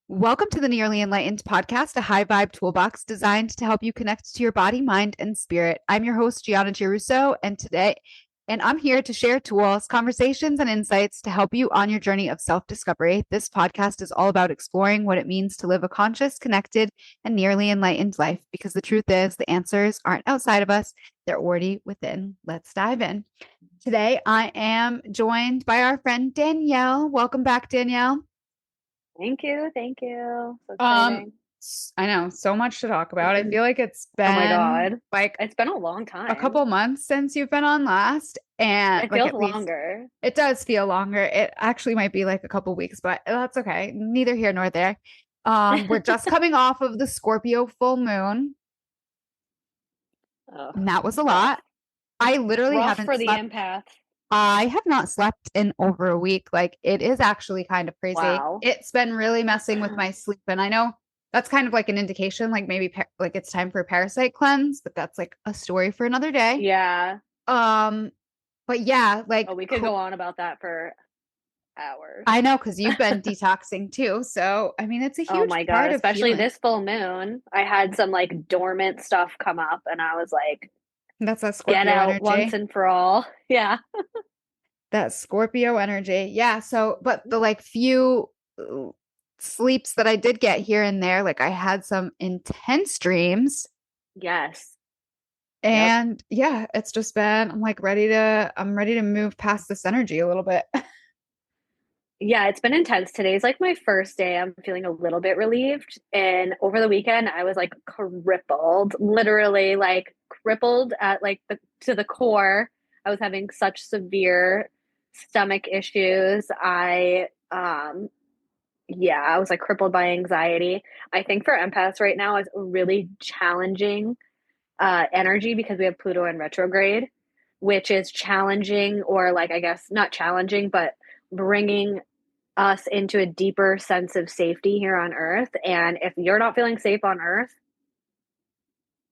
Welcome to the Nearly Enlightened podcast, a high vibe toolbox designed to help you connect to your body, mind, and spirit. I'm your host, Giana, and I'm here to share tools, conversations, and insights to help you on your journey of self discovery. This podcast is all about exploring what it means to live a conscious, connected, and nearly enlightened life because the truth is, the answers aren't outside of us, they're already within. Let's dive in. Today, I am joined by our friend Danielle. Welcome back, Danielle. Thank you. Thank you. So Um, exciting. I know so much to talk about. I feel like it's Oh my been God. like It's been a long a time. couple months since you've been on last, and It like feels at least longer. it does feel longer. It actually might be like a couple weeks, but that's okay. Neither here nor there. We're just coming off of the Scorpio full moon, Oh, and that was a rough. lot. I literally Rough haven't for the slept. empaths. I have not slept in over a week. Like it is actually kind of crazy. Wow. It's been really messing with my sleep. And I know that's kind of like an indication, like maybe like it's time for a parasite cleanse, but that's like a story for another day. Yeah. Um, but yeah, Oh, we could go on about that for hours. I know because you've been detoxing too. So I mean, it's a Oh huge my God. part of Especially healing. this full moon. I had some like dormant stuff come up and I was like, That's that get Scorpio out once energy. and for all. Yeah. That Scorpio energy. Yeah. So, but the like few uh, sleeps that I did get here and there, like I had some intense dreams. Yes. Yep. And yeah, it's just been, I'm ready to move past this energy a little bit. Yeah, it's been intense. Today's like my first day. I'm feeling a little bit relieved. And over the weekend, I was like crippled, literally like crippled at like the to the core. I was having such severe stomach issues. Yeah, I was like crippled by anxiety. I think for empaths right now is really challenging energy because we have Pluto in retrograde, which is challenging or like I guess not challenging, but bringing us into a deeper sense of safety here on Earth. And if you're not feeling safe on Earth,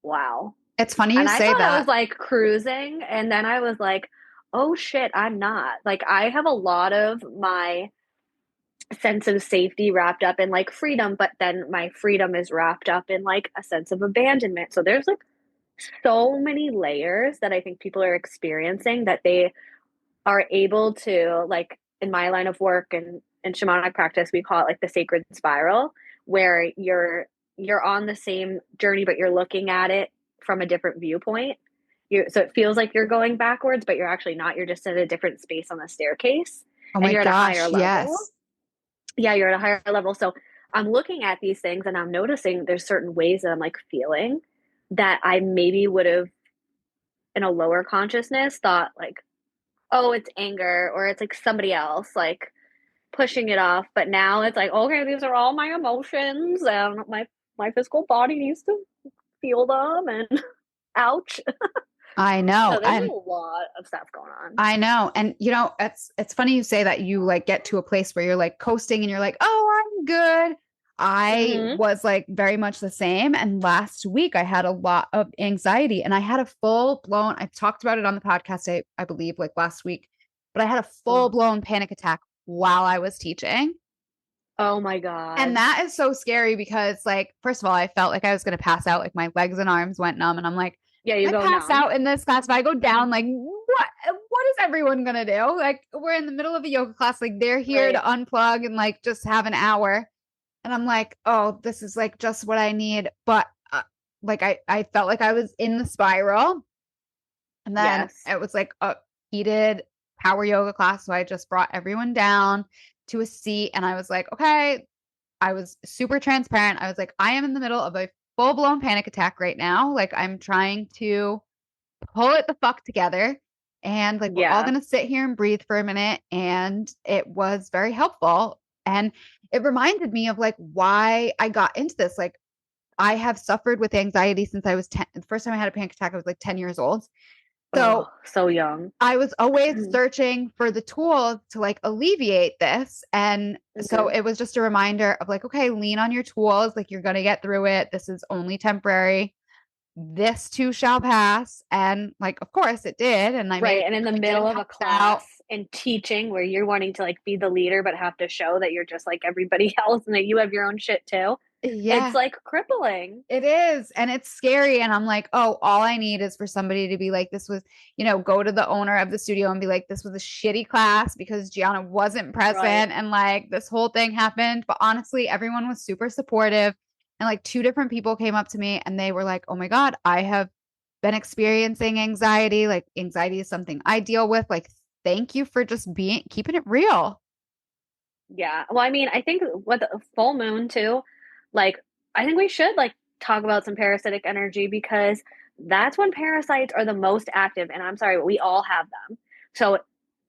wow. It's funny you And I say thought I was that. like cruising, and then I was like, oh shit, I'm not. Like, I have a lot of my sense of safety wrapped up in like freedom, but then my freedom is wrapped up in like a sense of abandonment. So there's like so many layers that I think people are experiencing that they are able to like in my line of work and in shamanic practice we call it like the sacred spiral where you're on the same journey but you're looking at it from a different viewpoint. So it feels like you're going backwards but you're actually not. You're just at a different space on the staircase Oh and my you're at a higher gosh, level. yes. Yeah, you're at a higher level. So I'm looking at these things and I'm noticing there's certain ways that I'm like feeling that I maybe would have in a lower consciousness thought like, oh, it's anger or it's like somebody else like pushing it off. But now it's like, okay, these are all my emotions and my physical body needs to feel them and ouch. I know. So there's And a lot of stuff going on. I know. And you know, it's funny you say that you like get to a place where you're like coasting and you're like, "Oh, I'm good." I Mm-hmm. was like very much the same. And last week I had a lot of anxiety and I had a full blown, I talked about it on the podcast, I believe, like last week, but I had a full Oh. blown panic attack while I was teaching. Oh my And God. that is so scary because, like, first of all, I felt like I was going to pass out. Like, my legs and arms went numb. And I'm like, Yeah, you I go pass numb. out in this class. If I go down, like, what is everyone going to do? Like, we're in the middle of a yoga class. Like, they're here to Right. unplug and, like, just have an hour. And I'm like, oh, this is like just what I need. But, like, I felt like I was in the spiral. And then Yes. it was like a heated power yoga class. So I just brought everyone down to a seat and I was like, okay, I was super transparent. I was like, I am in the middle of a full blown panic attack right now. Like, I'm trying to pull it the fuck together. And like, we're all Yeah. going to sit here and breathe for a minute. And it was very helpful. And it reminded me of like why I got into this. Like, I have suffered with anxiety since I was 10. The first time I had a panic attack, I was like 10 years old. Oh, So so young. I was always searching for the tools to like alleviate this. And so Mm-hmm. it was just a reminder of like, okay, lean on your tools. Like you're going to get through it. This is only temporary. this too shall pass. And like, of course it did. And I made Right. it And in the through. It didn't middle of pass a out. class and teaching where you're wanting to like be the leader, but have to show that you're just like everybody else and that you have your own shit too. It's Yeah. like crippling. It is. And it's scary. And I'm like, oh, all I need is for somebody to be like, this was, go to the owner of the studio and be like, this was a shitty class because Gianna wasn't Right. present. And like this whole thing happened. But honestly, everyone was super supportive. And like two different people came up to me and they were like, oh my God, I have been experiencing anxiety. Like anxiety is something I deal with. Like, thank you for just keeping it real. Yeah. Well, I mean, I think with a full moon too, like I think we should like talk about some parasitic energy because that's when parasites are the most active. And I'm sorry, but we all have them. So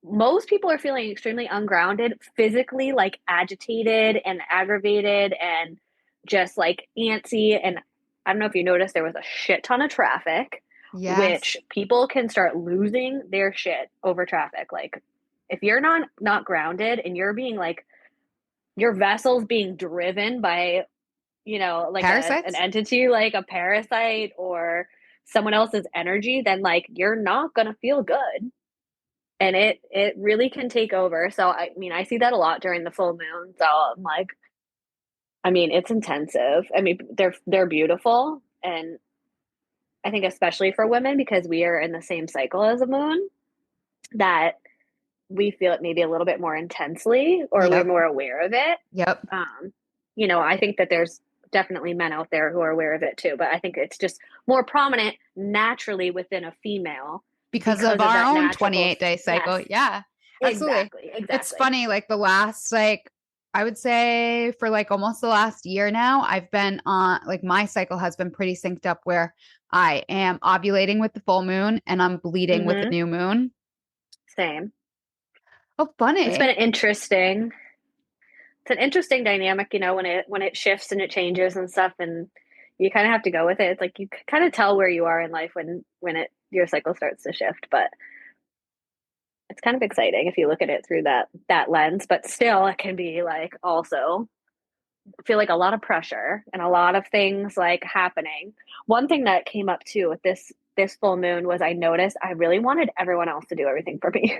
most people are feeling extremely ungrounded, physically like agitated and aggravated and just like antsy. And I don't know if you noticed there was a shit ton of traffic, Yes. which people can start losing their shit over traffic. Like if you're not grounded and you're being like your vessel's being driven by, like an Parasites? entity like a parasite or someone else's energy, then like you're not gonna feel good. And it really can take over. So I mean, I see that a lot during the full moon. So I'm like, I mean, it's intensive. I mean, they're beautiful, and I think especially for women because we are in the same cycle as a moon that we feel it maybe a little bit more intensely or we're Yep. more aware of it. Yep. Um, I think that there's definitely men out there who are aware of it too, but I think it's just more prominent naturally within a female Because of because of our that own natural. 28-day Yes, cycle. Yeah, absolutely. exactly, It's exactly. funny, like the last, like, I would say for like almost the last year now, I've been on, like, my cycle has been pretty synced up where I am ovulating with the full moon and I'm bleeding with the Mm-hmm. new moon. Same. Oh, It's been funny. interesting. It's an interesting dynamic, when it shifts and it changes and stuff, and you kind of have to go with it. It's like you kind of tell where you are in life when it your cycle starts to shift, but it's kind of exciting if you look at it through that lens. But still, it can be like also feel like a lot of pressure and a lot of things like happening. One thing that came up too with this full moon was I noticed I really wanted everyone else to do everything for me.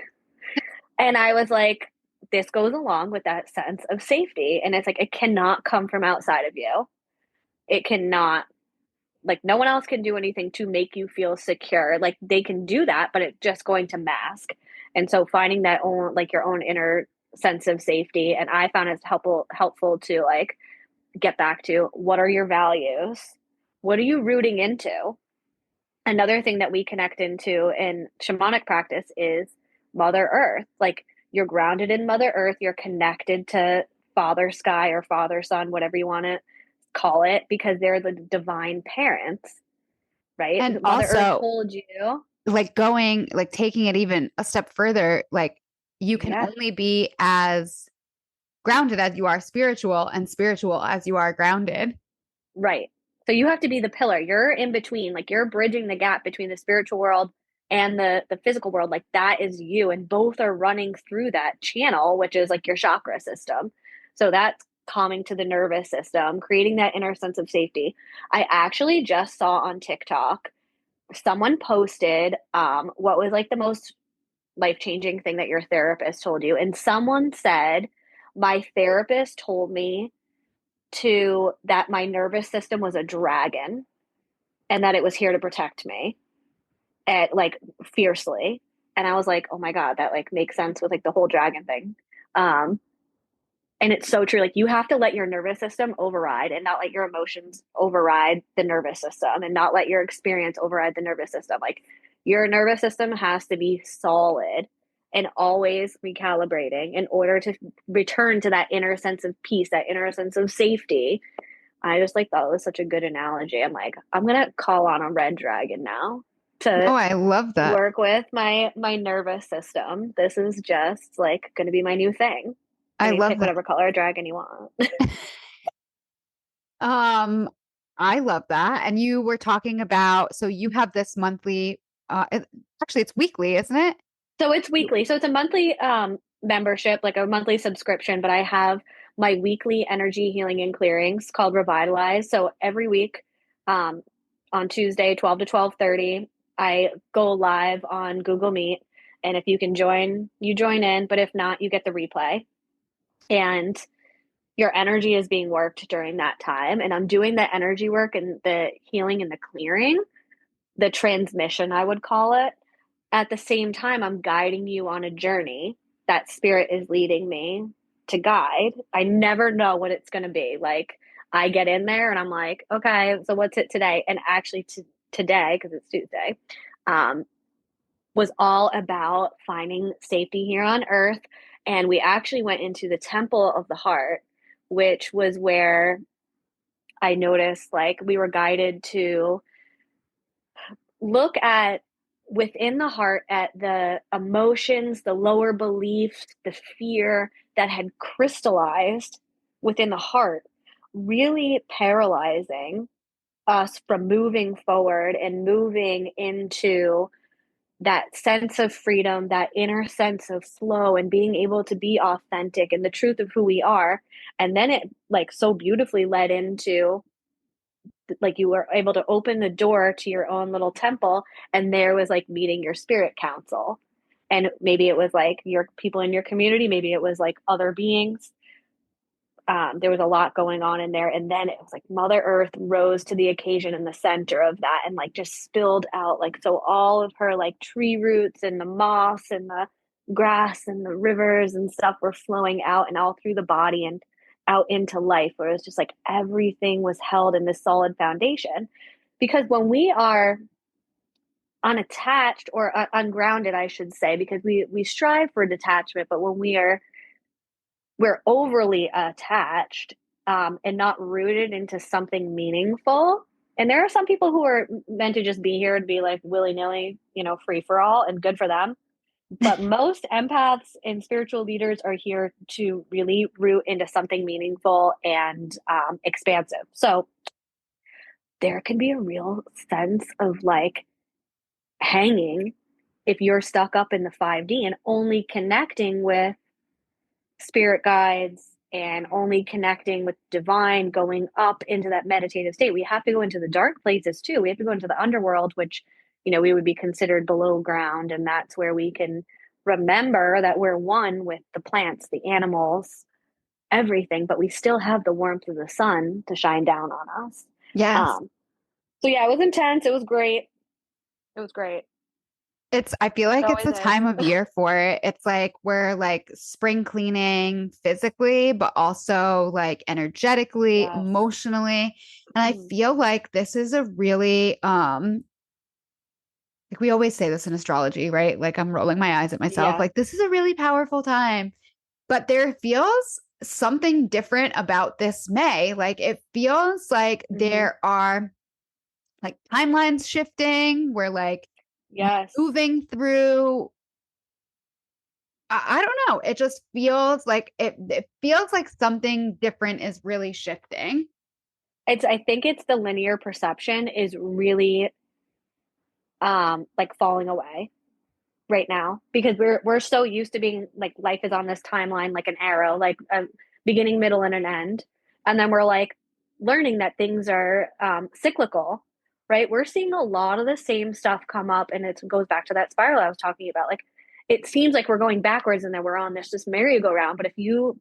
And I was like, this goes along with that sense of safety. And it's like, it cannot come from outside of you. It cannot, like, no one else can do anything to make you feel secure. Like, they can do that, but it's just going to mask. And so finding that own, like, your own inner sense of safety. And I found it helpful to, like, get back to what are your values? What are you rooting into? Another thing that we connect into in shamanic practice is Mother Earth. Like you're grounded in Mother Earth, you're connected to Father Sky or Father Sun, whatever you want to call it, because they're the divine parents, right? And Mother Earth also, told you, like going, like taking it even a step further, like you can yeah, only be as grounded as you are spiritual and spiritual as you are grounded. right. So you have to be the pillar. You're in between, like you're bridging the gap between the spiritual world and the physical world. Like that is you, and both are running through that channel, which is like your chakra system. So that's calming to the nervous system, creating that inner sense of safety. I actually just saw on TikTok someone posted what was like the most life-changing thing that your therapist told you, and someone said, my therapist told me to that my nervous system was a dragon and that it was here to protect me at like fiercely. And I was like, oh my God, that like makes sense with like the whole dragon thing. Um, and it's so true. Like you have to let your nervous system override and not let your emotions override the nervous system and not let your experience override the nervous system. Like your nervous system has to be solid and always recalibrating in order to return to that inner sense of peace, that inner sense of safety. I just like thought it was such a good analogy. I'm like, I'm gonna call on a red dragon now No, to I love that. work with my nervous system. This is just like gonna be my new thing. I I mean, love pick that. whatever color dragon you want. Um, I love that. And you were talking about, so you have this monthly, actually it's weekly, isn't it? So it's weekly. So it's a monthly membership, like a monthly subscription, but I have my weekly energy healing and clearings called Revitalize. So every week, um, on Tuesday, 12 to 12:30. I go live on Google Meet. And if you can join, you join in. But if not, you get the replay. And your energy is being worked during that time. And I'm doing the energy work and the healing and the clearing, the transmission, I would call it. At the same time, I'm guiding you on a journey that spirit is leading me to guide. I never know what it's going to be. Like, I get in there and I'm like, okay, so what's it today? And actually, today, because it's Tuesday, um, was all about finding safety here on earth. And we actually went into the temple of the heart, which was where I noticed like we were guided to look at within the heart at the emotions, the lower beliefs, the fear that had crystallized within the heart, really paralyzing us from moving forward and moving into that sense of freedom, that inner sense of flow, and being able to be authentic and the truth of who we are. And then it like so beautifully led into like you were able to open the door to your own little temple, and there was like meeting your spirit council. And maybe it was like your people in your community, maybe it was like other beings. There was a lot going on in there. And then it was like Mother Earth rose to the occasion in the center of that and like just spilled out. Like, so all of her like tree roots and the moss and the grass and the rivers and stuff were flowing out and all through the body and out into life, where it was just like everything was held in this solid foundation. Because when we are unattached or ungrounded, I should say, because we strive for detachment, but when we're overly attached and not rooted into something meaningful. And there are some people who are meant to just be here and be like willy nilly, free for all, and good for them. But most empaths and spiritual leaders are here to really root into something meaningful and expansive. So there can be a real sense of like hanging if you're stuck up in the 5D and only connecting with spirit guides and only connecting with divine, going up into that meditative state. We have to go into the dark places too. We have to go into the underworld, which, we would be considered below ground. And that's where we can remember that we're one with the plants, the animals, everything, but we still have the warmth of the sun to shine down on us. Yes. So yeah, it was intense. It was great. It was great. I feel like It it's always the time of is. year for it. It's like we're like spring cleaning physically, but also like energetically, Yes. emotionally. And I Mm. feel like this is a really like we always say this in astrology, right? Like I'm rolling my eyes at myself. Yeah. Like this is a really powerful time. But there feels something different about this May. Like it feels like Hmm. there are like timelines shifting. We're like Yes. moving through I don't know. It just feels like it feels like something different is really shifting. I think it's the linear perception is really like falling away right now, because we're so used to being like life is on this timeline like an arrow, like a beginning, middle, and an end. And then we're like learning that things are cyclical, right? We're seeing a lot of the same stuff come up, and it goes back to that spiral I was talking about. Like it seems like we're going backwards and then we're on this merry-go-round, but if you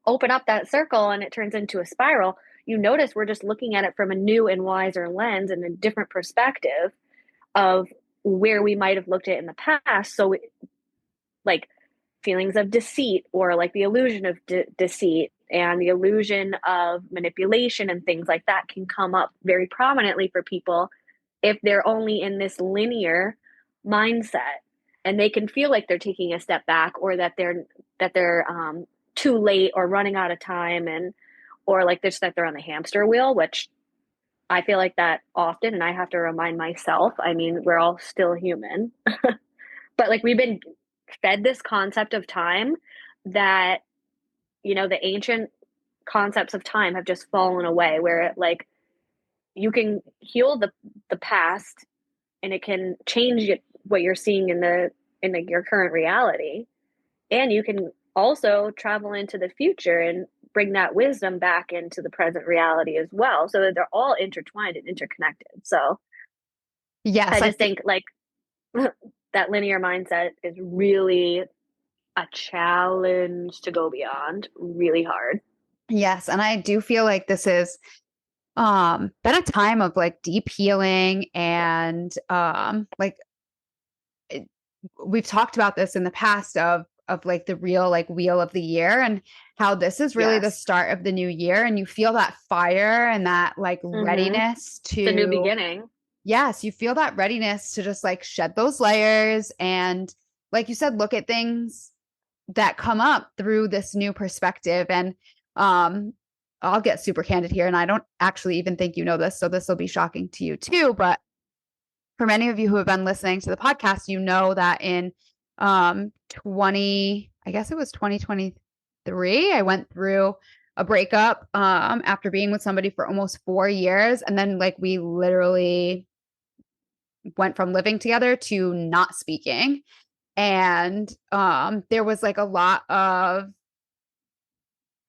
open up that circle and it turns into a spiral, you notice we're just looking at it from a new and wiser lens and a different perspective of where we might have looked at it in the past. So, like feelings of deceit, or like the illusion of deceit and the illusion of manipulation and things like that, can come up very prominently for people if they're only in this linear mindset, and they can feel like they're taking a step back, or that they're too late or running out of time, and or like that they're on the hamster wheel, which I feel like that often, and I have to remind myself. I mean, we're all still human, but like we've been fed this concept of time that, the ancient concepts of time have just fallen away, where like you can heal the past and it can change what you're seeing in your current reality, and you can also travel into the future and bring that wisdom back into the present reality as well, so that they're all intertwined and interconnected. So I Yes, just think like that linear mindset is really a challenge to go beyond, really hard. yes, and I do feel like this is been a time of like deep healing and like we've talked about this in the past of like the real like wheel of the year and how this is really the Yes. start of the new year and you feel that fire and that like Mm-hmm. readiness The new to beginning. yes, you feel that readiness to just like shed those layers and like you said look at things that come up through this new perspective and um I'll get super candid here and I don't actually even think you know this so this will be shocking to you too but for many of you who have been listening to the podcast, you know that in 20, I guess it was 2023, I went through a breakup after being with somebody for almost 4 years. And then like we literally went from living together to not speaking. And there was like a lot of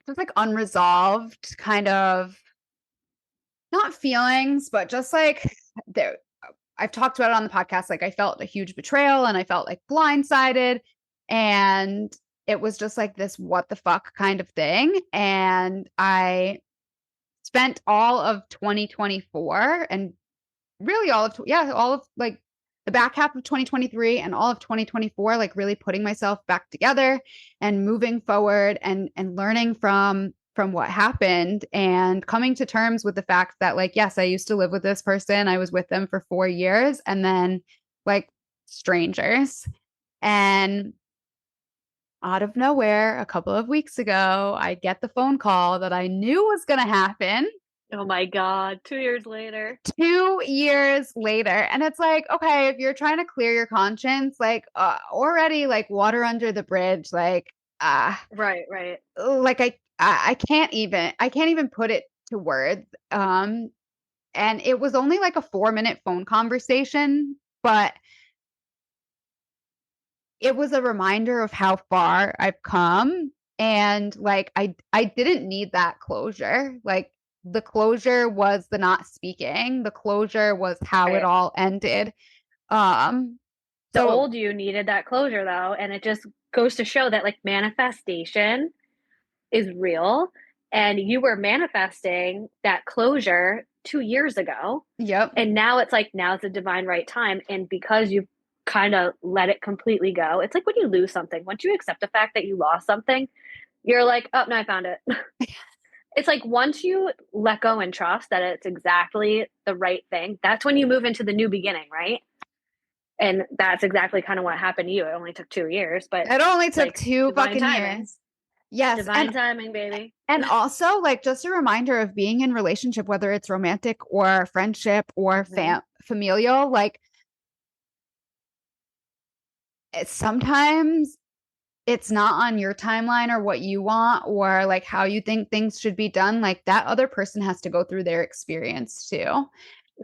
just like unresolved kind of not feelings, but just like there I've talked about it on the podcast. Like I felt a huge betrayal and I felt like blindsided. And it was just like this what the fuck kind of thing. And I spent all of 2024 and really all of, yeah, all of like the back half of 2023 and all of 2024, like really putting myself back together and moving forward and learning from what happened and coming to terms with the fact that like yes I used to live with this person I was with them for 4 years and then like strangers and out of nowhere a couple of weeks ago I get the phone call that I knew was going to happen Oh my God, 2 years later. 2 years later and it's like okay if you're trying to clear your conscience like already like water under the bridge Right, right. like I can't even put it to words and it was only like a 4 minute phone conversation but it was a reminder of how far I've come and like I didn't need that closure like the closure was the not speaking the closure was how it Right. all ended um The so old you needed that closure though, and it just goes to show that like manifestation is real, and you were manifesting that closure 2 years ago, yep and now it's like now's the divine right time, and because you kind of let it completely go, it's like when you lose something. Once you accept the fact that you lost something, you're like, oh no, I found it. It's like once you let go and trust that it's exactly the right thing, that's when you move into the new beginning, right? And that's exactly kind of what happened to you. It only took 2 years, but it only it's took like two divine fucking timing. years yes Divine timing, baby. and also like just a reminder of being in relationship whether it's romantic or friendship or Mm-hmm. familial like sometimes it's not on your timeline or what you want or like how you think things should be done like that other person has to go through their experience too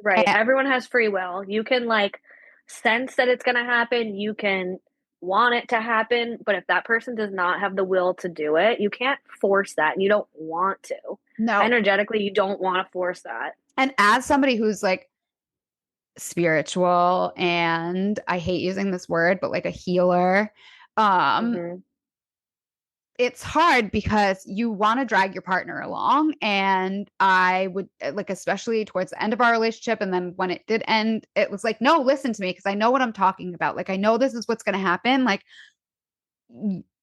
Right. and Everyone has free will. You can like sense that it's going to happen. You can want it to happen. But if that person does not have the will to do it, you can't force that. And you don't want to. no Energetically, you don't want to force that. and as somebody who's like spiritual and I hate using this word but like a healer um Mm-hmm. it's hard because you want to drag your partner along and I would like especially towards the end of our relationship and then when it did end it was like no listen to me because I know what I'm talking about like I know this is what's going to happen like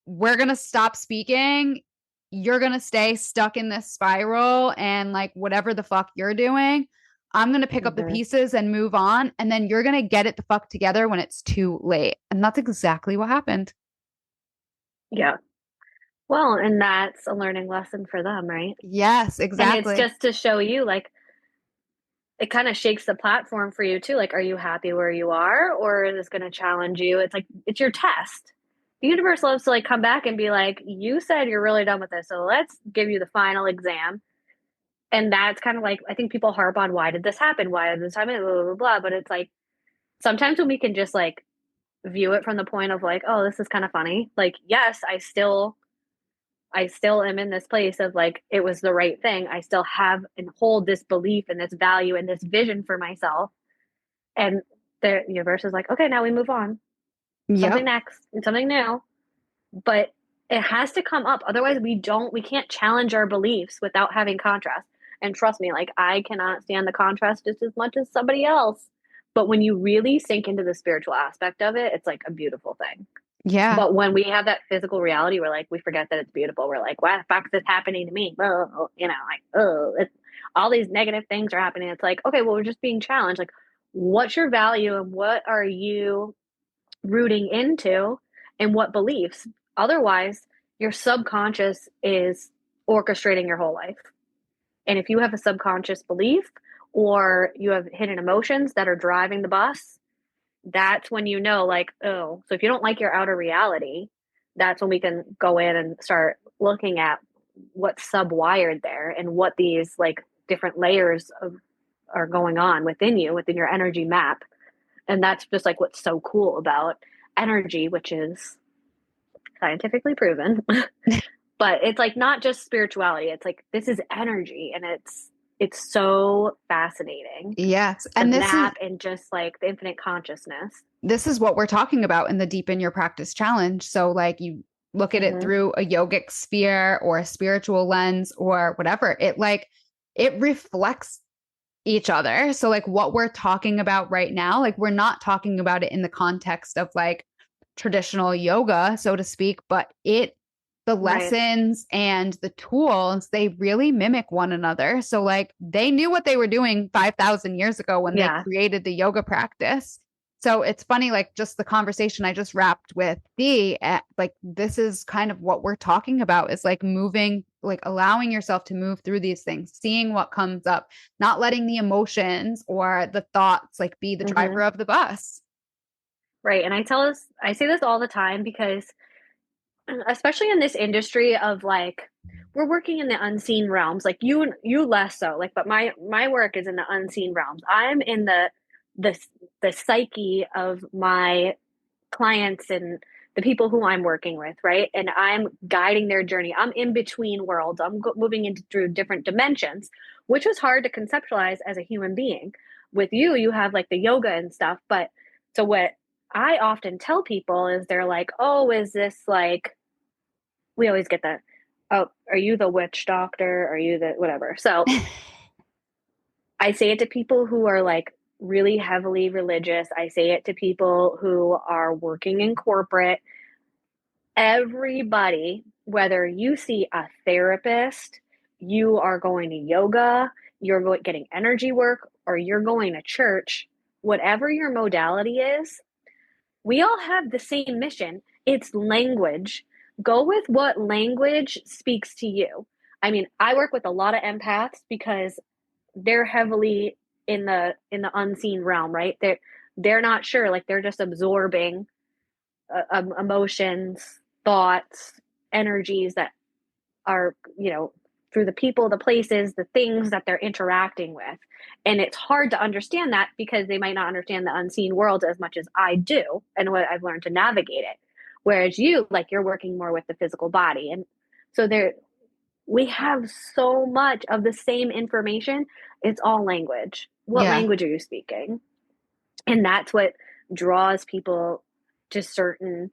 we're going to stop speaking you're going to stay stuck in this spiral and like whatever the fuck you're doing I'm going to pick up the Mm-hmm. pieces and move on and then you're going to get it the fuck together when it's too late and that's exactly what happened Yeah. Well, and that's a learning lesson for them, right? yes And it's exactly just to show you, like, it kind of shakes the platform for you too. Like, are you happy where you are, or is this going to challenge you? It's like, it's your test. The universe loves to like come back and be like, you said you're really done with this. So let's give you the final exam. And that's kind of like, I think people harp on why did this happen? Why did this happen? Blah, blah, blah, blah. But it's like, sometimes when we can just like view it from the point of like, oh, this is kind of funny. Like, yes, I still I still am in this place of like, it was the right thing. I still have and hold this belief and this value and this vision for myself. And the universe is like, okay, now we move on. Something Yep. next and something new. But it has to come up. Otherwise, we can't challenge our beliefs without having contrast. And trust me, like I cannot stand the contrast just as much as somebody else. But when you really sink into the spiritual aspect of it, it's like a beautiful thing. Yeah. But when we have that physical reality, we're like, we forget that it's beautiful. We're like, why the fuck is this happening to me? Oh, like, oh, it's all these negative things are happening. It's like, okay, well, we're just being challenged. Like, what's your value and what are you rooting into and what beliefs? Otherwise, your subconscious is orchestrating your whole life. And if you have a subconscious belief or you have hidden emotions that are driving the bus, that's when you know, like, oh, so if you don't like your outer reality, that's when we can go in and start looking at what's subwired there and what these like different layers of are going on within you, within your energy map. And that's just like what's so cool about energy, which is scientifically proven. But it's like not just spirituality. It's like this is energy and it's so fascinating Yes. to And map and just like the infinite consciousness. this is what we're talking about in the Deepen Your Practice Challenge. So, like, you look at it Mm-hmm. through a yogic sphere or a spiritual lens or whatever, it reflects each other. So, like, what we're talking about right now, like, we're not talking about it in the context of like traditional yoga, so to speak, but the Right. lessons and the tools, they really mimic one another. So, like, they knew what they were doing 5,000 years ago when they Yeah. created the yoga practice. So it's funny, like just the conversation I just wrapped with like this is kind of what we're talking about is like moving, like allowing yourself to move through these things, seeing what comes up, not letting the emotions or the thoughts like be the Mm-hmm. driver of the bus. Right. And I say this all the time because especially in this industry of like we're working in the unseen realms, like you less so, like but my work is in the unseen realms. I'm in the the psyche of my clients and the people who I'm working with, right? And I'm guiding their journey. I'm in between worlds. Moving into through different dimensions, which was hard to conceptualize as a human being. With you, you have like the yoga and stuff, but so what I often tell people is they're like, "Oh, is this like we always get that. Oh, are you the witch doctor? Are you the whatever?" So I say it to people who are like really heavily religious. I say it to people who are working in corporate. Everybody, whether you see a therapist, you are going to yoga, getting energy work, or you're going to church, whatever your modality is, we all have the same mission. It's language. Go with what language speaks to you. I mean, I work with a lot of empaths because they're heavily in the unseen realm, right? They're not sure, like they're just absorbing emotions, thoughts, energies that are, through the people, the places, the things that they're interacting with. And it's hard to understand that because they might not understand the unseen world as much as I do and what I've learned to navigate it. Whereas you, like, you're working more with the physical body. And so we have so much of the same information. It's all language. What Yeah. language are you speaking? And that's what draws people to certain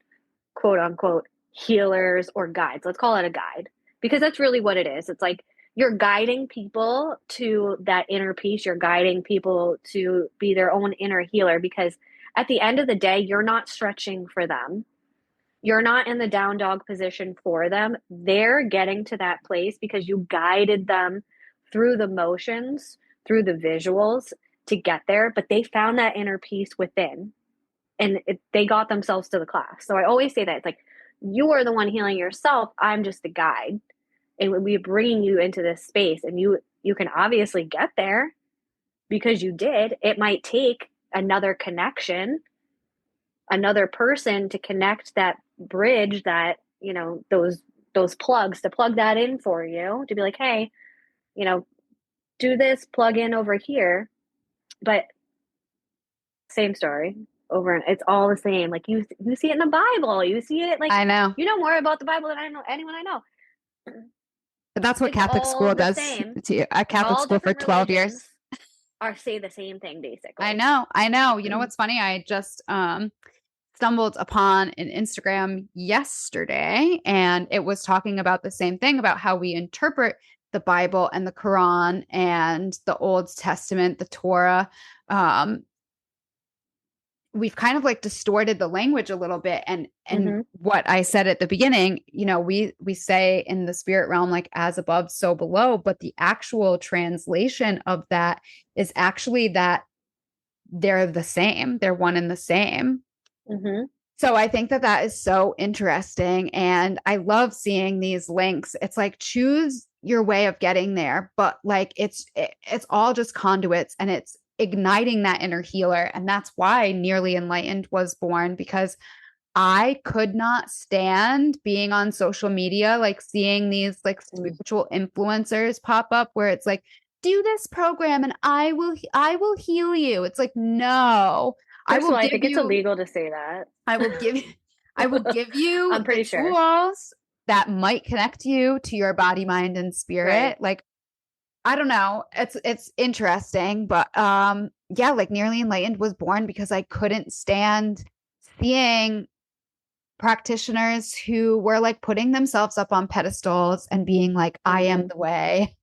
quote unquote healers or guides. Let's call it a guide because that's really what it is. It's like you're guiding people to that inner peace. You're guiding people to be their own inner healer because at the end of the day, you're not stretching for them. You're not in the down dog position for them. They're getting to that place because you guided them through the motions, through the visuals to get there, but they found that inner peace within and they got themselves to the class. So I always say that it's like you are the one healing yourself. I'm just a guide, and we're bringing you into this space, and you can obviously get there because you did. It might take another connection, another person to connect that bridge that those plugs to plug that in for you to be like, hey, you know, do this plug in over here, but same story over and it's all the same. Like you see it in the Bible. You see it like I know. you know more about the Bible than I know anyone I know. But that's what It's Catholic all school the does same. to you. At Catholic All school for different 12 religions years. are say the same thing I basically. know. I know. You know what's funny? I just stumbled upon an Instagram yesterday and it was talking about the same thing about how we interpret the Bible and the Quran and the Old Testament, the Torah. Um, we've kind of like distorted the language a little bit, and Mm-hmm. what I said at the beginning, you know, we say in the spirit realm like as above so below, but the actual translation of that is actually that they're the same, they're one and the same. Mm-hmm. So I think that that is so interesting. And I love seeing these links. It's like choose your way of getting there, but like it's all just conduits and it's igniting that inner healer. And that's why Nearly Enlightened was born, because I could not stand being on social media, like seeing these like spiritual influencers pop up where it's like, do this program and I will heal you. It's like, no, I First of will all, I give think it's you illegal to say that. I will give I will give you I'm the pretty sure. tools that might connect you to your body, mind, and Right. spirit. Like, I don't know. It's interesting, but yeah, like Nearly Enlightened was born because I couldn't stand seeing practitioners who were like putting themselves up on pedestals and being like, I am Mm-hmm. the way.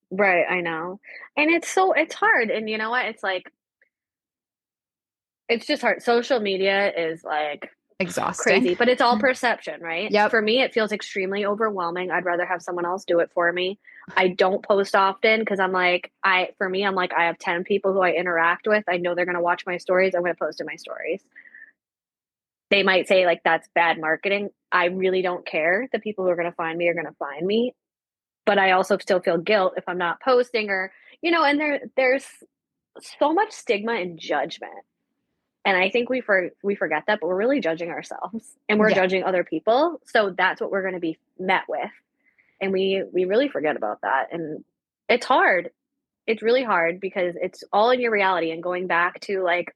Right, I know. And it's hard. And you know what? It's like it's just hard. Social media is like Exhausting. crazy, but it's all perception, right? Yep. For me, it feels extremely overwhelming. I'd rather have someone else do it for me. I don't post often because I'm like, for me, I'm like, I have 10 people who I interact with. I know they're going to watch my stories. I'm going to post in my stories. They might say, like, that's bad marketing. I really don't care. The people who are going to find me are going to find me. But I also still feel guilt if I'm not posting or, and there's so much stigma and judgment. And I think we forget that, but we're really judging ourselves and we're Yeah. judging other people. So that's what we're going to be met with. And we really forget about that. And it's hard. It's really hard because it's all in your reality and going back to like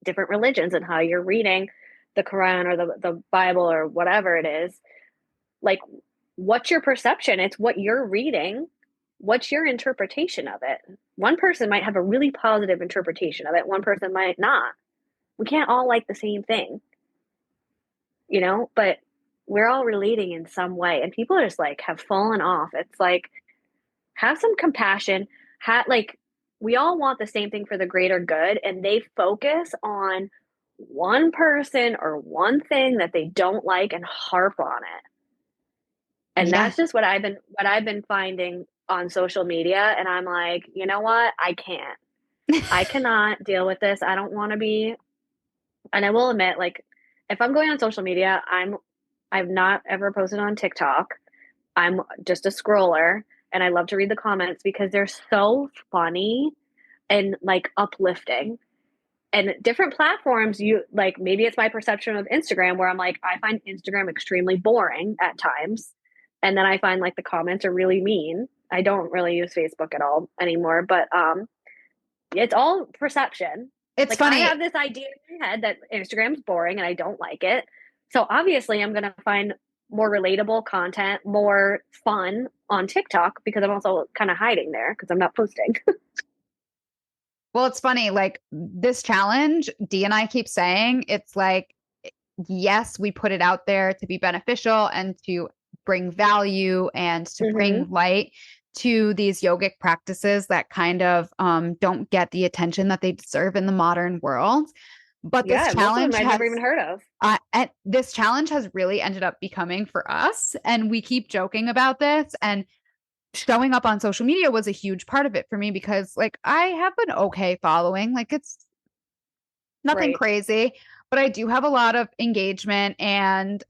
different religions and how you're reading the Quran or the Bible or whatever it is. Like, what's your perception? It's what you're reading. What's your interpretation of it? One person might have a really positive interpretation of it. One person might not. We can't all like the same thing, but we're all relating in some way. And people are just like have fallen off. It's like, have some compassion. Like, we all want the same thing for the greater good. And they focus on one person or one thing that they don't like and harp on it. And Yeah. that's just what I've been finding on social media. And I'm like, you know what? I can't. I cannot deal with this. I don't want to be. And I will admit, like, if I'm going on social media, I've not ever posted on TikTok. I'm just a scroller and I love to read the comments because they're so funny and like uplifting. And different platforms, you like, maybe it's my perception of Instagram where I'm like, I find Instagram extremely boring at times. And then I find like the comments are really mean. I don't really use Facebook at all anymore, but it's all perception. It's Like, I funny. have this idea in my head that Instagram's boring and I don't like it. So obviously I'm going to find more relatable content, more fun on TikTok because I'm also kind of hiding there because I'm not posting. Well, it's funny, like this challenge, Dee and I keep saying, it's like, yes, we put it out there to be beneficial and to bring value and to Mm-hmm. bring light to these yogic practices that kind of don't get the attention that they deserve in the modern world. But Yeah, most of them I've never even heard of. this challenge has really ended up becoming for us, and we keep joking about this. And showing up on social media was a huge part of it for me because like I have an okay following, like it's nothing Right. crazy, but I do have a lot of engagement and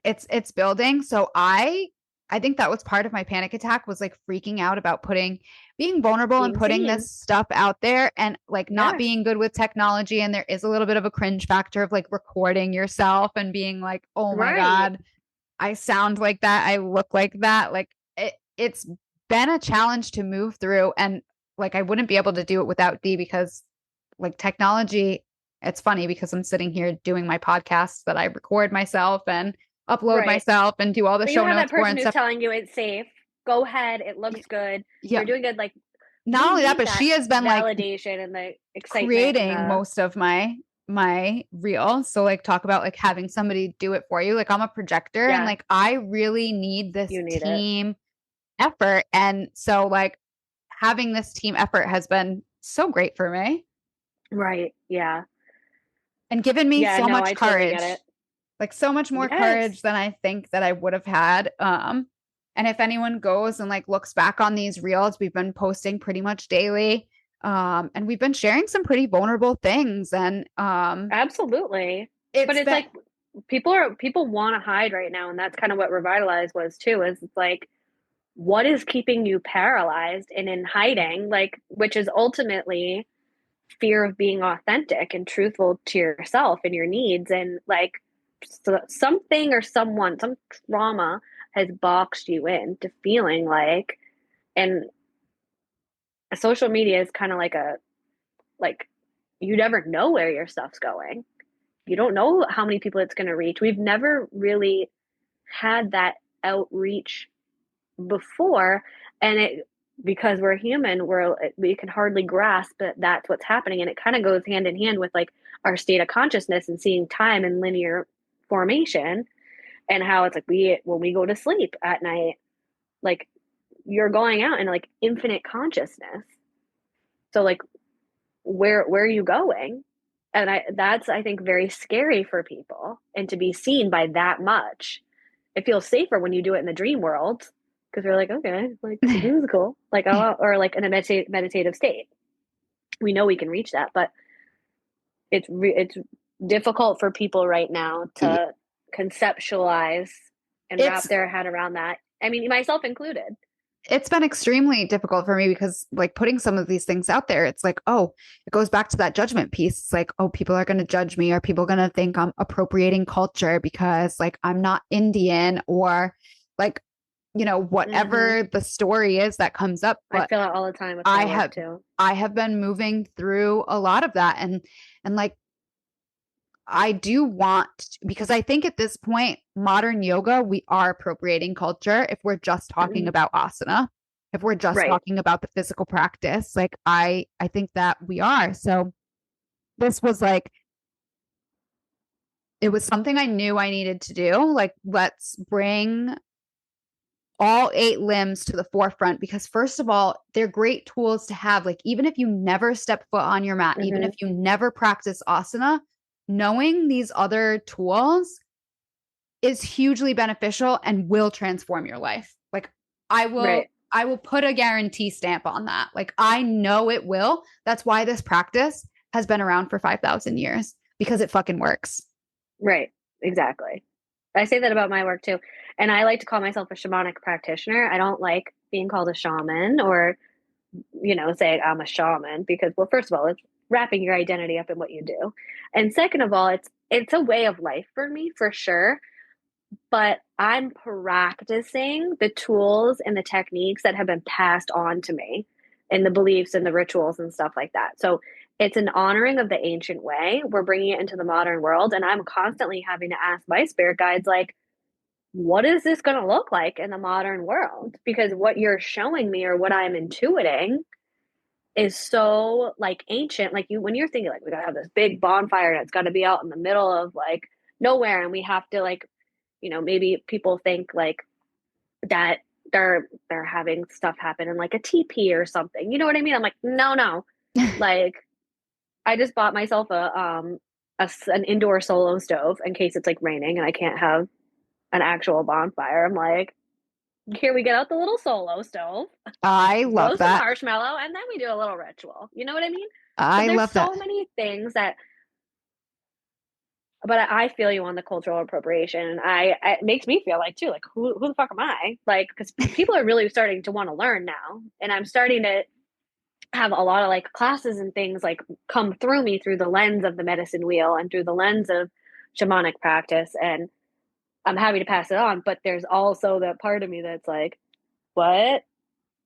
it's building. So I think that was part of my panic attack was like freaking out about being vulnerable and Being putting seen. this stuff out there and like not Yes. being good with technology, and there is a little bit of a cringe factor of like recording yourself and being like, "Oh my Right. god, I sound like that. I look like that." Like it's been a challenge to move through, and like I wouldn't be able to do it without D because like technology, it's funny because I'm sitting here doing my podcast that I record myself, and upload Right. myself and do all the But you show have that notes for person and who's stuff. telling you it's safe. Go ahead. It looks good. Yeah. You're doing good. Like Not we only that, need but that she has been like validation and the excitement and creating the most of my reels. So like talk about like having somebody do it for you. Like I'm a projector and yeah, like I really need this you need it. team effort. And so like having this team effort has been so great for me Right. Yeah. and given me Yeah, so no, much I totally get it. courage, like so much more courage Yes. than I think that I would have had. And if anyone goes and like looks back on these reels, we've been posting pretty much daily. And we've been sharing some pretty vulnerable things. And Absolutely. But it's it's been like people want to hide right now, and that's kind of what Revitalize was too, is it's like what is keeping you paralyzed and in hiding, like which is ultimately fear of being authentic and truthful to yourself and your needs and like something or someone some trauma has boxed you into feeling like and social media is kind of like a like you never know where your stuff's going. You don't know how many people it's going to reach. We've never really had that outreach before, and it because we're human, we can hardly grasp that that's what's happening, and it kind of goes hand in hand with like our state of consciousness and seeing time in linear formation, and how it's like we when we go to sleep at night, like you're going out in like infinite consciousness. So like where are you going? And that's I think very scary for people, and to be seen by that much. It feels safer when you do it in the dream world because you're like, okay, like this is cool, like oh, or like in a meditative state. We know we can reach that, but it's difficult for people right now to conceptualize and wrap it's their head around that. I mean, myself included. it's been extremely difficult for me because like putting some of these things out there, it's like, oh, it goes back to that judgment piece. It's like, oh, people are going to judge me. Are people going to think I'm appropriating culture because like I'm not Indian or like, Mm-hmm. whatever the story is that comes up. I But feel it all the time with I my work have too. I have been moving through a lot of that and like I do want because I think at this point, modern yoga, we are appropriating culture if we're just talking about asana, if we're just Right. talking about the physical practice. Like I think that we are. So this was like it was something I knew I needed to do. Like, let's bring all eight limbs to the forefront because first of all, they're great tools to have. Like, even if you never step foot on your mat, even if Mm-hmm. you never practice asana, knowing these other tools is hugely beneficial and will transform your life. Like I will Right. I will put a guarantee stamp on that. Like I know it will. That's why this practice has been around for 5,000 years because it fucking works. Right. Exactly. I say that about my work too. And I like to call myself a shamanic practitioner. I don't like being called a shaman or, saying I'm a shaman because, well, first of all, it's wrapping your identity up in what you do. And second of all, it's a way of life for me for sure. But I'm practicing the tools and the techniques that have been passed on to me and the beliefs and the rituals and stuff like that. So it's an honoring of the ancient way. We're bringing it into the modern world. And I'm constantly having to ask my spirit guides, like, what is this going to look like in the modern world? Because what you're showing me or what I'm intuiting is so like ancient. Like when you're thinking like we gotta have this big bonfire and it's got to be out in the middle of like nowhere, and we have to like, maybe people think like that they're having stuff happen in like a teepee or something. You know what I mean? I'm like, no, no. Like I just bought myself an indoor solo stove in case it's like raining and I can't have an actual bonfire. I'm like, here we get out the little solo stove, I love roast some that. marshmallow, and then we do a little ritual. You know what I mean? So I there's love that. so many things that, but I feel you on the cultural appropriation, and it makes me feel like too, like who the fuck am I? Like, because people are really starting to want to learn now, and I'm starting to have a lot of like classes and things like come through me through the lens of the medicine wheel and through the lens of shamanic practice, and I'm happy to pass it on. But there's also that part of me that's like, what?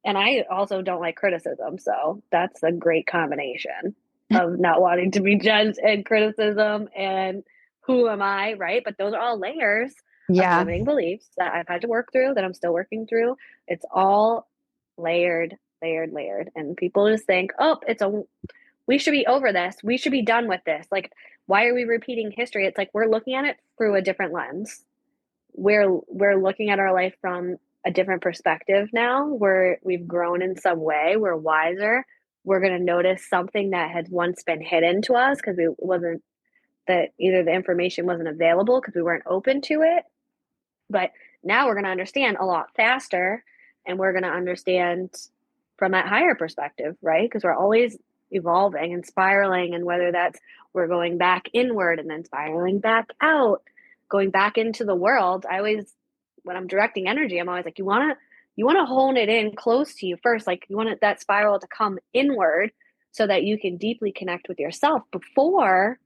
And I also don't like criticism, so that's a great combination of not wanting to be judged and criticism and who am I, right? But those are all layers of Yeah. limiting beliefs that I've had to work through, that I'm still working through. It's all layered, layered, layered. And people just think, oh, we should be over this. We should be done with this. Like, why are we repeating history? It's like we're looking at it through a different lens. We're looking at our life from a different perspective now. We've grown in some way. We're wiser. We're going to notice something that had once been hidden to us because we wasn't that either the information wasn't available because we weren't open to it. But now we're going to understand a lot faster, and we're going to understand from that higher perspective, right? Because we're always evolving and spiraling, and whether that's we're going back inward and then spiraling back out, going back into the world. I always, when I'm directing energy, I'm always like, you want to hone it in close to you first. Like you want that spiral to come inward so that you can deeply connect with yourself before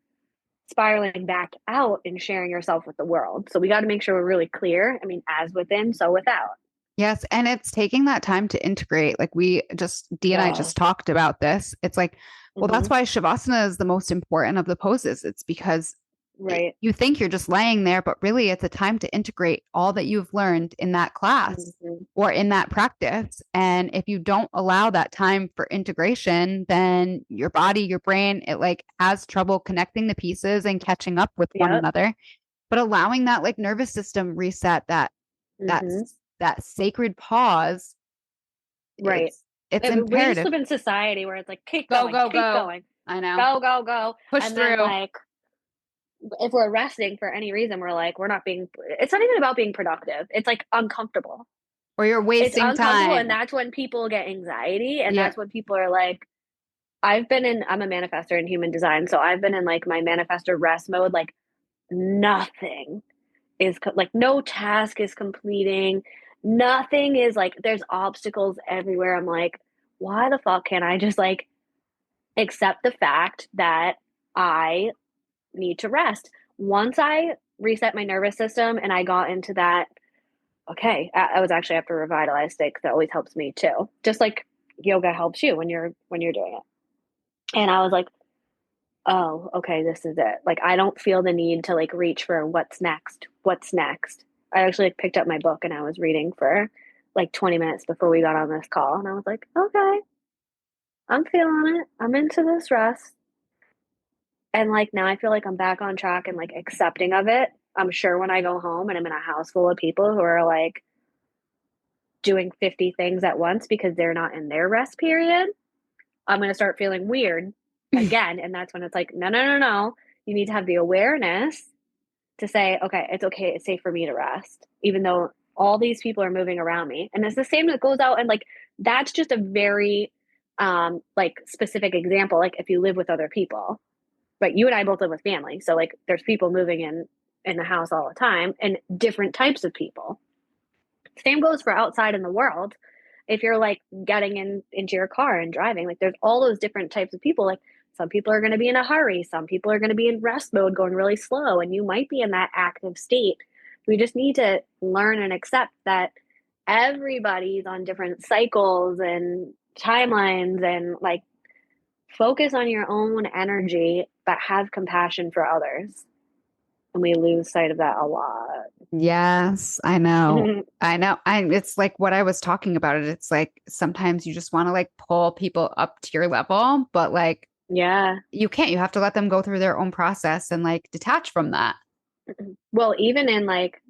spiraling back out and sharing yourself with the world. So we got to make sure we're really clear. I mean, as within, so without. Yes. And it's taking that time to integrate. Like Dee and I Yeah. just talked about this. It's like, well, that's Mm-hmm. why Shavasana is the most important of the poses. It's because Right. you think you're just laying there, but really it's a time to integrate all that you've learned in that class Mm-hmm. or in that practice. And if you don't allow that time for integration, then your body, your brain, it like has trouble connecting the pieces and catching up with one Yep. another. But allowing that like nervous system reset, that Mm-hmm. that sacred pause, Right. it's We just imperative. live in society where it's like, Go, go, keep go. going, I know. go, go, go. Push And then, through. like, if we're resting for any reason, we're not it's not even about being productive. It's like uncomfortable. Or you're It's wasting uncomfortable. And time. that's when people get anxiety. And Yeah. that's when people are like, I'm a manifestor in human design. So I've been in like my manifestor rest mode, like nothing like no task is completing. Nothing is like, there's obstacles everywhere. I'm like, why the fuck can't I just like accept the fact that I need to rest? Once I reset my nervous system and I got into that, okay, I was actually after revitalized state because that always helps me too. Just like yoga helps you when you're doing it. And I was like, oh, okay, this is it. Like, I don't feel the need to like reach for what's next. What's next? I actually like, picked up my book and I was reading for like 20 minutes before we got on this call. And I was like, okay, I'm feeling it. I'm into this rest. And like now I feel like I'm back on track and like accepting of it. I'm sure when I go home and I'm in a house full of people who are like doing 50 things at once because they're not in their rest period, I'm going to start feeling weird again. And that's when it's like, no, no, no, no. You need to have the awareness to say, okay, it's safe for me to rest, even though all these people are moving around me. And it's the same that goes out and like, that's just a very like specific example. Like if you live with other people, right? You and I both live with family. So like there's people moving in the house all the time and different types of people. Same goes for outside in the world. If you're like getting into your car and driving, like there's all those different types of people. Like some people are going to be in a hurry, some people are going to be in rest mode going really slow, and you might be in that active state. We just need to learn and accept that everybody's on different cycles and timelines, and like focus on your own energy but have compassion for others. And we lose sight of that a lot. Yes, I know. I know. It's like what I was talking about it. It's like sometimes you just want to like pull people up to your level, but like Yeah. you can't. You have to let them go through their own process and like detach from that. Well, even in like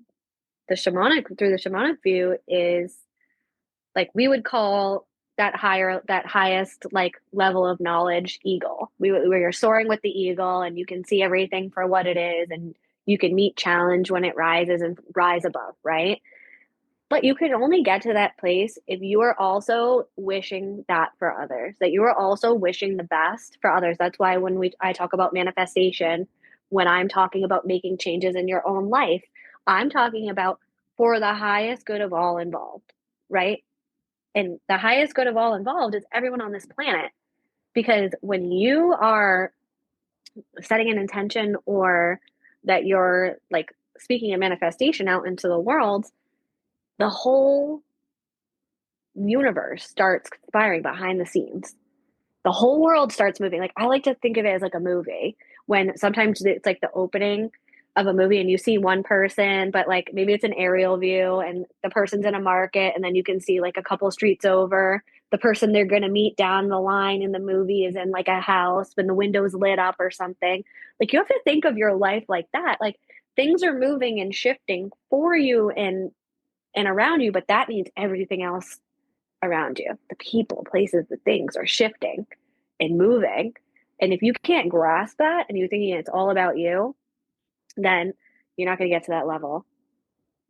through the shamanic view is like we would call that highest like level of knowledge eagle. Where you're soaring with the eagle and you can see everything for what it is, and you can meet challenge when it rises and rise above, right? But you can only get to that place if you are also wishing that for others, that you are also wishing the best for others. That's why when I talk about manifestation, when I'm talking about making changes in your own life, I'm talking about for the highest good of all involved, right? And the highest good of all involved is everyone on this planet. Because when you are setting an intention or that you're like speaking a manifestation out into the world, the whole universe starts conspiring behind the scenes. The whole world starts moving. Like I like to think of it as like a movie when sometimes it's like the opening of a movie and you see one person, but like maybe it's an aerial view and the person's in a market, and then you can see like a couple streets over. The person they're going to meet down the line in the movie is in like a house when the window's lit up or something. Like you have to think of your life like that. Like things are moving and shifting for you and around you, but that means everything else around you. The people, places, the things are shifting and moving. And if you can't grasp that and you're thinking it's all about you, then you're not going to get to that level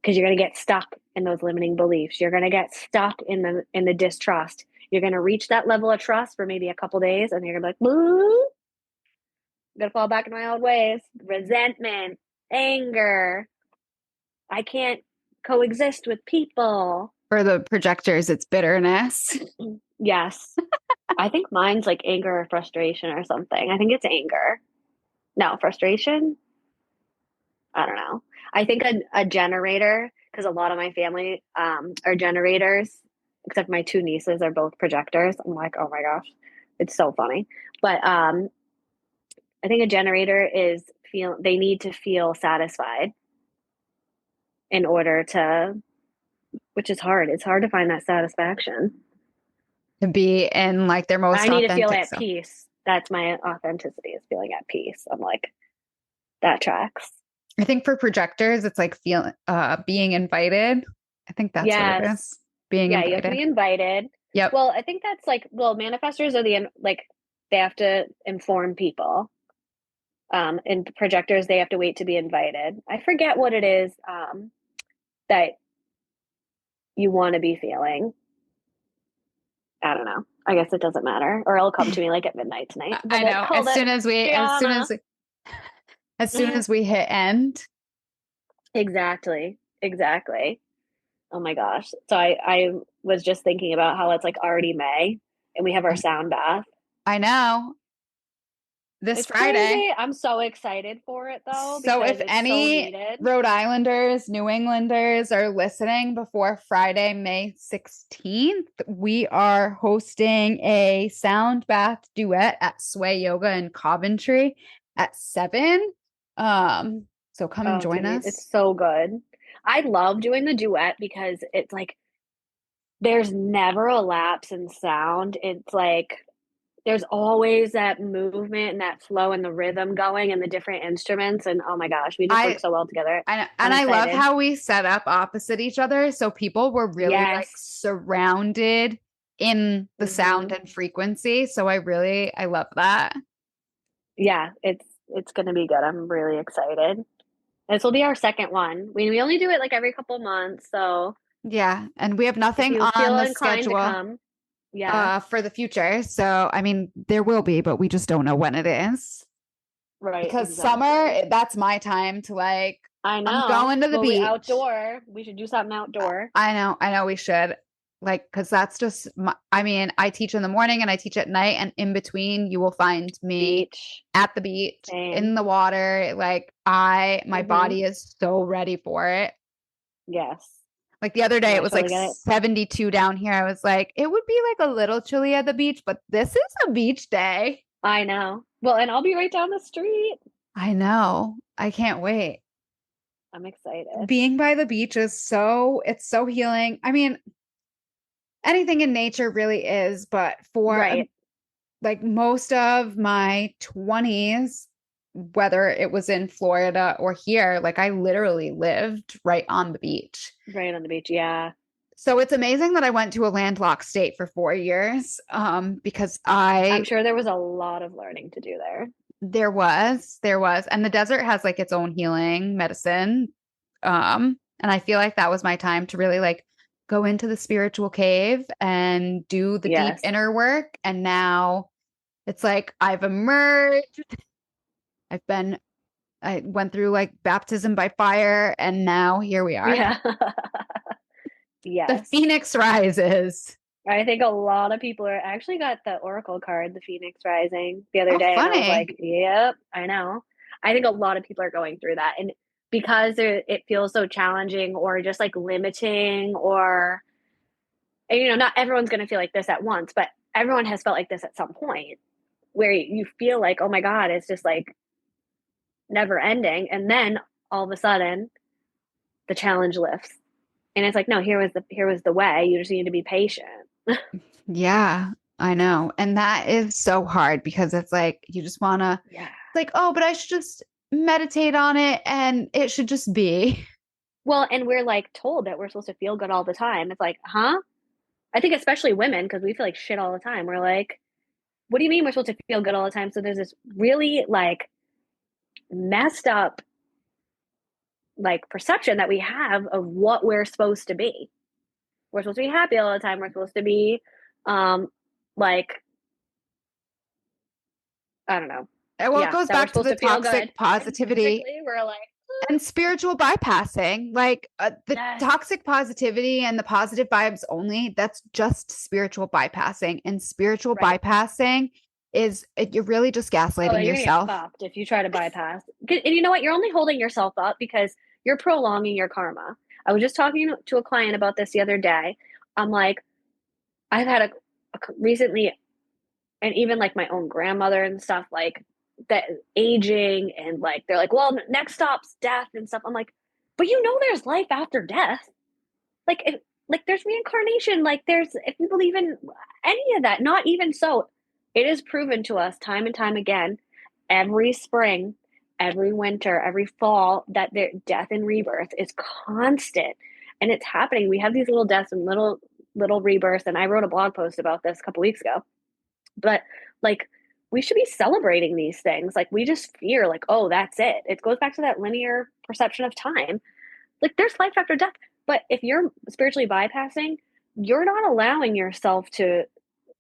because you're going to get stuck in those limiting beliefs. You're going to get stuck in the distrust. You're going to reach that level of trust for maybe a couple days, and you're going to be like, "Boo, I'm going to fall back in my old ways." Resentment, anger. I can't coexist with people. For the projectors, it's bitterness. Yes. I think mine's like anger or frustration or something. I think it's anger. No, frustration. I don't know. I think a generator, because a lot of my family are generators, except my two nieces are both projectors. I'm like, oh my gosh, it's so funny. But I think a generator is they need to feel satisfied in order to, which is hard. It's hard to find that satisfaction. To be in like their most I need to feel authentic at self. peace. That's my authenticity, is feeling at peace. I'm like, that tracks. I think for projectors, it's like being invited. I think that's what it Yes. is. Being Yeah, you have to invited. be invited. Yep. Well, I think that's like, well, manifestors are like, they have to inform people. And projectors, they have to wait to be invited. I forget what it is that you want to be feeling. I don't know. I guess it doesn't matter. Or it'll come to me like at midnight tonight. But I like, know. hold it, Giana. As soon as we hit end, Exactly. Exactly. Oh my gosh. So I was just thinking about how it's like already May and we have our sound bath. I know. This It's Friday. crazy. I'm so excited for it though So because if it's so any needed. Rhode Islanders, New Englanders are listening before Friday, May 16th, we are hosting a sound bath duet at Sway Yoga in Coventry at 7. So come and Oh, join it's us. so good. I love doing the duet because it's like there's never a lapse in sound. It's like there's always that movement and that flow and the rhythm going and the different instruments. And oh my gosh, we just work I so well together. I know, I'm and I love excited. how we set up opposite each other. So people were really like Yes. surrounded in the sound Hmm. and frequency. So I love that. Yeah, it's gonna be good. I'm really excited. This will be our second one. We only do it like every couple months, so Yeah. And we have if nothing you on feel the inclined to schedule come, yeah, for the future. So I mean there will be, but we just don't know when it is. right, Because exactly. summer, that's my time to like, I I'm know. going to the Well, we beach. outdoor. We should do something outdoor. I know we should. Like, because that's just, I mean, I teach in the morning and I teach at night, and in between, you will find me Beach. at the beach, Same. in the water. Like, my Mm-hmm. body is so ready for it. Yes. Like the other day, No, it I was like totally get it. 72 down here. I was like, it would be like a little chilly at the beach, but this is a beach day. I know. Well, and I'll be right down the street. I know. I can't wait. I'm excited. Being by the beach is it's so healing. I mean, anything in nature really is, but for Right. like most of my 20s, whether it was in Florida or here, like I literally lived right on the beach. Right on the beach. Yeah. So it's amazing that I went to a landlocked state for 4 years, because I'm sure there was a lot of learning to do there. there was, and the desert has like its own healing medicine. And I feel like that was my time to really like go into the spiritual cave and do the deep Yes. inner work. And now it's like I've emerged. I've been, I went through like baptism by fire, and now here we are. Yeah. The Yes. phoenix rises. I think a lot of people are actually got the Oracle card, the Phoenix Rising, the other Oh, day, and I was funny. like, "Yep, I know." I think a lot of people are going through that, and because it feels so challenging or just like limiting, or and, not everyone's going to feel like this at once, but everyone has felt like this at some point where you feel like, "Oh my God, it's just like never ending," and then all of a sudden the challenge lifts. And it's like, no, here was the way. You just need to be patient. Yeah, I know. And that is so hard because it's like you just want to, Yeah. like, oh, but I should just meditate on it and it should just be. Well, and we're like told that we're supposed to feel good all the time. It's like, huh? I think especially women, because we feel like shit all the time. We're like, what do you mean we're supposed to feel good all the time? So there's this really like messed up like perception that we have of what we're supposed to be. We're supposed to be happy all the time. We're supposed to be um like I don't know. Well, it Yeah, goes that we're back to supposed the to feel good. toxic positivity Intrinsically, we're like, and spiritual bypassing. Like the yes. toxic positivity and the positive vibes only, that's just spiritual bypassing. And spiritual Right. bypassing is you're really just Oh, gaslighting you're gonna get yourself. fucked if you try to bypass. And you know what? You're only holding yourself up because you're prolonging your karma. I was just talking to a client about this the other day. I'm like, I've had a recently, and even like my own grandmother and stuff, like that aging, and like they're like, well, next stop's death and stuff. I'm like, but you know, there's life after death. Like there's reincarnation. Like there's if you believe in any of that, not even so. It is proven to us time and time again, every spring, every winter, every fall, that their death and rebirth is constant, and it's happening. We have these little deaths and little rebirths, and I wrote a blog post about this a couple weeks ago. But like we should be celebrating these things. Like we just fear, like, oh, that's it. It goes back to that linear perception of time. Like there's life after death. But if you're spiritually bypassing, you're not allowing yourself to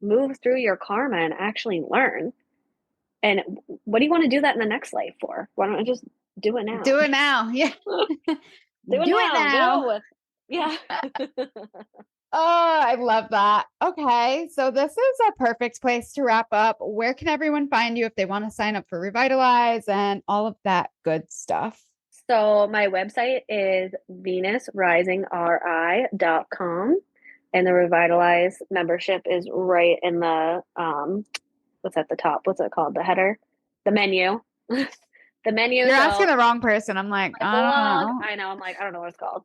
move through your karma and actually learn. And what do you want to do that in the next life for? Why don't I just do it now? Do it now. Yeah. Do it Do it now. Get it now. over with. Yeah. Oh, I love that. Okay. So this is a perfect place to wrap up. Where can everyone find you if they want to sign up for Revitalize and all of that good stuff? So my website is venusrisingri.com, and the Revitalize membership is right in the what's at the top? What's it called? The header? The menu. The menu. You're asking So the wrong person. I'm like, my I don't blog, know. I know, I'm like, I don't know what it's called.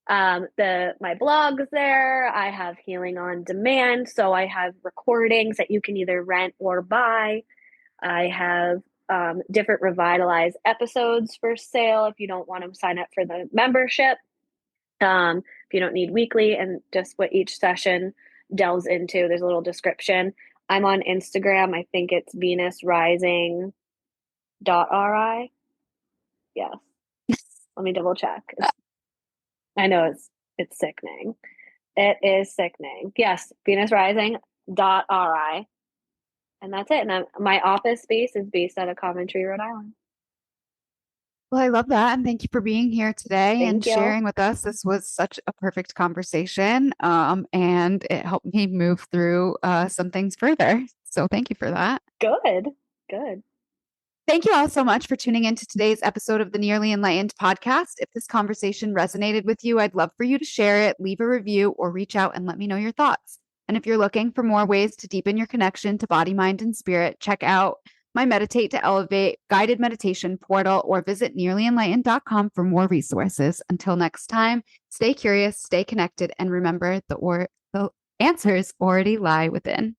The my blog's there. I have healing on demand, so I have recordings that you can either rent or buy. I have different Revitalize episodes for sale if you don't want to sign up for the membership. If you don't need weekly, and just what each session delves into, there's a little description. I'm on Instagram. I think it's venusrising.ri. Yes. Let me double check. I know it's sickening. It is sickening. Yes, venusrising.ri. And that's it. And my office space is based out of Coventry, Rhode Island. Well, I love that. And thank you for being here today and Thank you. sharing with us. This was such a perfect conversation. And it helped me move through some things further. So thank you for that. Good. Good. Thank you all so much for tuning into today's episode of the Nearly Enlightened podcast. If this conversation resonated with you, I'd love for you to share it, leave a review, or reach out and let me know your thoughts. And if you're looking for more ways to deepen your connection to body, mind, and spirit, check out my Meditate to Elevate guided meditation portal or visit nearlyenlightened.com for more resources. Until next time, stay curious, stay connected, and remember the answers already lie within.